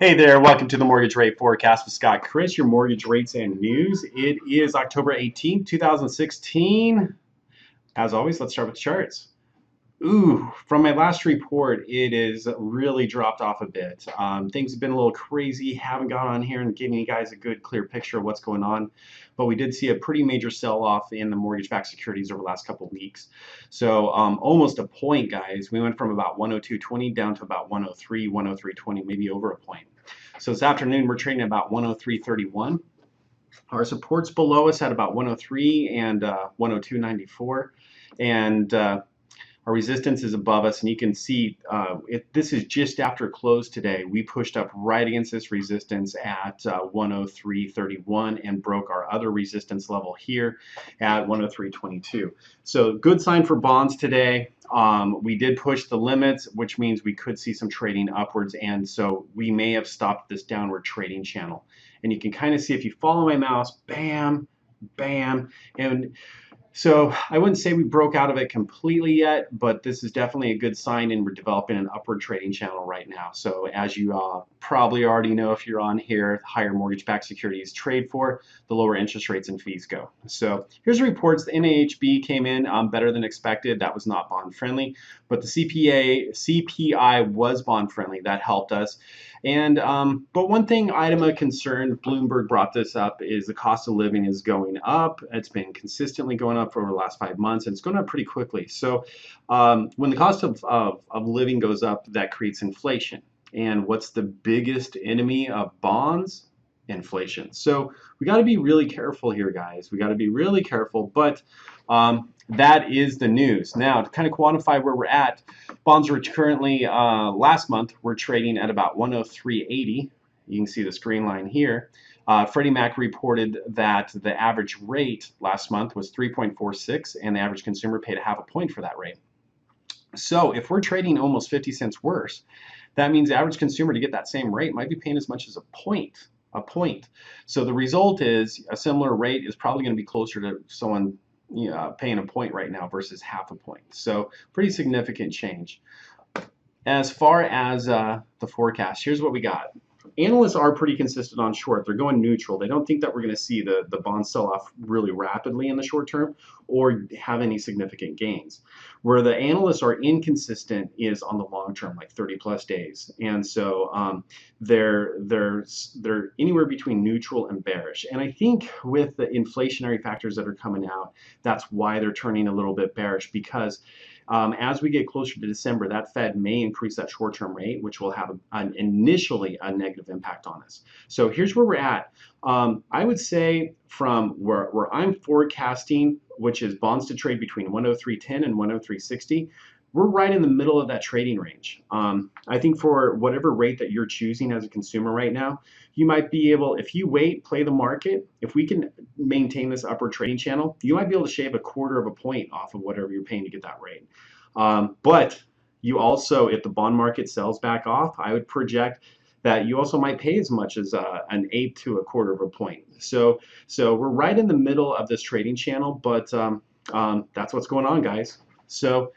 Hey there, welcome to the Mortgage Rate Forecast with Scott Criss, your mortgage rates and news. It is October 18th, 2016. As always, let's start with the charts. Ooh, from my last report, it is really dropped off a bit. Things have been a little crazy. Haven't got on here and given you guys a good, clear picture of what's going on. But we did see a pretty major sell-off in the mortgage-backed securities over the last couple of weeks. So almost a point, guys. We went from about 102.20 down to about 103, 103.20, maybe over a point. So this afternoon, we're trading at about 103.31. Our supports below us at about 103 and 102.94. And our resistance is above us, and you can see this is just after close today. We pushed up right against this resistance at 103.31 and broke our other resistance level here at 103.22. So good sign for bonds today. We did push the limits, which means we could see some trading upwards, and so we may have stopped this downward trading channel. And you can kind of see if you follow my mouse, bam, bam, and so I wouldn't say we broke out of it completely yet, but this is definitely a good sign, and we're developing an upward trading channel right now. So as you probably already know, if you're on here, higher mortgage-backed securities trade for, the lower interest rates and fees go. So here's the reports. The NAHB came in better than expected. That was not bond friendly, but the CPI was bond friendly. That helped us. And but one item of concern, Bloomberg brought this up, is the cost of living is going up. It's been consistently going up for over the last 5 months, and it's going up pretty quickly. So when the cost of living goes up, that creates inflation. And what's the biggest enemy of bonds? Inflation. So we got to be really careful here, guys. We got to be really careful, but that is the news. Now, to kind of quantify where we're at, bonds were currently, last month, we're trading at about 103.80. You can see the green line here. Freddie Mac reported that the average rate last month was 3.46, and the average consumer paid a half a point for that rate. So if we're trading almost 50 cents worse, that means the average consumer, to get that same rate, might be paying as much as a point. So the result is a similar rate is probably going to be closer to someone paying a point right now versus half a point. So pretty significant change. As far as the forecast, here's what we got. Analysts are pretty consistent on short. They're going neutral. They don't think that we're going to see the bond sell off really rapidly in the short term or have any significant gains. Where the analysts are inconsistent is on the long term, like 30+ days. And so they're anywhere between neutral and bearish. And I think with the inflationary factors that are coming out, that's why they're turning a little bit bearish, because as we get closer to December, that Fed may increase that short-term rate, which will have initially a negative impact on us. So here's where we're at. I would say from where I'm forecasting, which is bonds to trade between 103.10 and 103.60, we're right in the middle of that trading range. I think for whatever rate that you're choosing as a consumer right now, you might be able, if you wait, play the market, if we can maintain this upward trading channel, you might be able to shave a quarter of a point off of whatever you're paying to get that rate. But you also, if the bond market sells back off, I would project that you also might pay as much as an eighth to a quarter of a point. So we're right in the middle of this trading channel, but that's what's going on, guys. So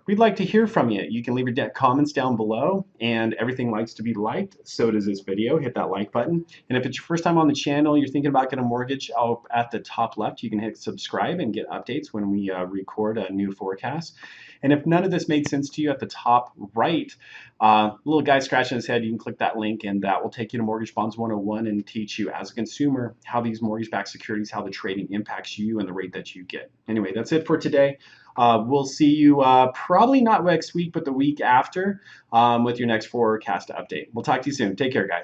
we'd like to hear from you. You can leave your comments down below, and everything likes to be liked. So does this video. Hit that like button. And if it's your first time on the channel, you're thinking about getting a mortgage, at the top left, you can hit subscribe and get updates when we record a new forecast. And if none of this made sense to you, at the top right, little guy scratching his head, you can click that link, and that will take you to Mortgage Bonds 101 and teach you as a consumer how these mortgage-backed securities, how the trading impacts you and the rate that you get. Anyway, that's it for today. We'll see you probably not next week, but the week after with your next forecast update. We'll talk to you soon. Take care, guys.